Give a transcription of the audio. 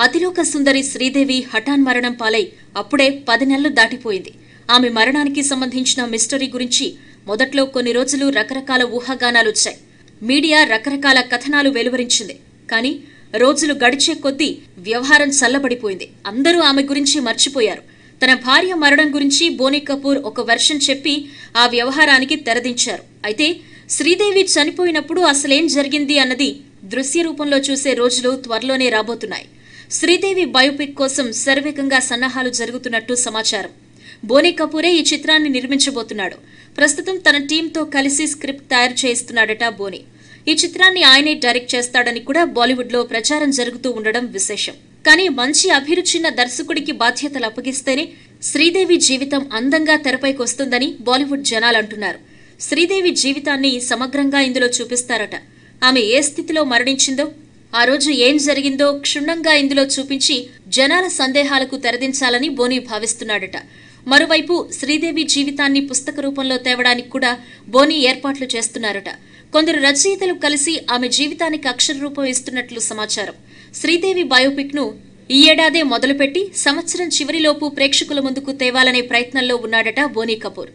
అతిలోక సుందరి శ్రీదేవి హఠాన్ మరణం పాలై అప్పుడే 10 నెలలు దాటిపోయింది. ఆమె మరణానికి సంబంధించిన మిస్టరీ గురించి మొదట్లో కొన్ని రోజులు రకరకాల ఊహాగానాలొచ్చాయి. మీడియా రకరకాల కథనాలు వెలువరించింది. కానీ రోజులు గడిచే కొద్దీ వ్యవహారం చల్లబడిపోయింది. అందరూ ఆమె గురించి మర్చిపోయారు. తన భార్య మరణం గురించి బోనీ కపూర్ ఒక వెర్షన్ చెప్పి ఆ వ్యవహారానికి తెరదించారు. అయితే శ్రీదేవి చనిపోయినప్పుడు అసలేం జరిగింది అన్నది దృశ్య రూపంలో చూసే రోజులు త్వరలోనే రాబోతున్నాయి. శ్రీదేవి బయోపిక్ కోసం శరవేగంగా సన్నాహాలు జరుగుతున్నట్టు సమాచారం. బోనీ కపూరే ఈ చిత్రాన్ని నిర్మించబోతున్నాడు. ప్రస్తుతం తన టీంతో కలిసి స్క్రిప్ట్ తయారు చేస్తున్నాడట బోనీ. ఈ చిత్రాన్ని ఆయనే డైరెక్ట్ చేస్తాడని కూడా బాలీవుడ్ లో ప్రచారం జరుగుతూ ఉండడం విశేషం. కానీ మంచి అభిరుచిన దర్శకుడికి బాధ్యతలు అప్పగిస్తేనే శ్రీదేవి జీవితం అందంగా తెరపైకి వస్తుందని బాలీవుడ్ జనాలంటున్నారు. శ్రీదేవి జీవితాన్ని సమగ్రంగా ఇందులో చూపిస్తారట. ఆమె ఏ స్థితిలో మరణించిందో, ఆ రోజు ఏం జరిగిందో క్షుణ్ణంగా ఇందులో చూపించి జనాల సందేహాలకు తెరదించాలని బోనీ భావిస్తున్నాడట. మరోవైపు శ్రీదేవి జీవితాన్ని పుస్తక రూపంలో తేవడానికి కూడా బోనీ ఏర్పాట్లు చేస్తున్నారట. కొందరు రచయితలు కలిసి ఆమె జీవితానికి అక్షర రూపం ఇస్తున్నట్లు సమాచారం. శ్రీదేవి బయోపిక్ ను ఈ ఏడాదే మొదలుపెట్టి సంవత్సరం చివరిలోపు ప్రేక్షకుల ముందుకు తేవాలనే ప్రయత్నంలో ఉన్నాడట బోనీ కపూర్.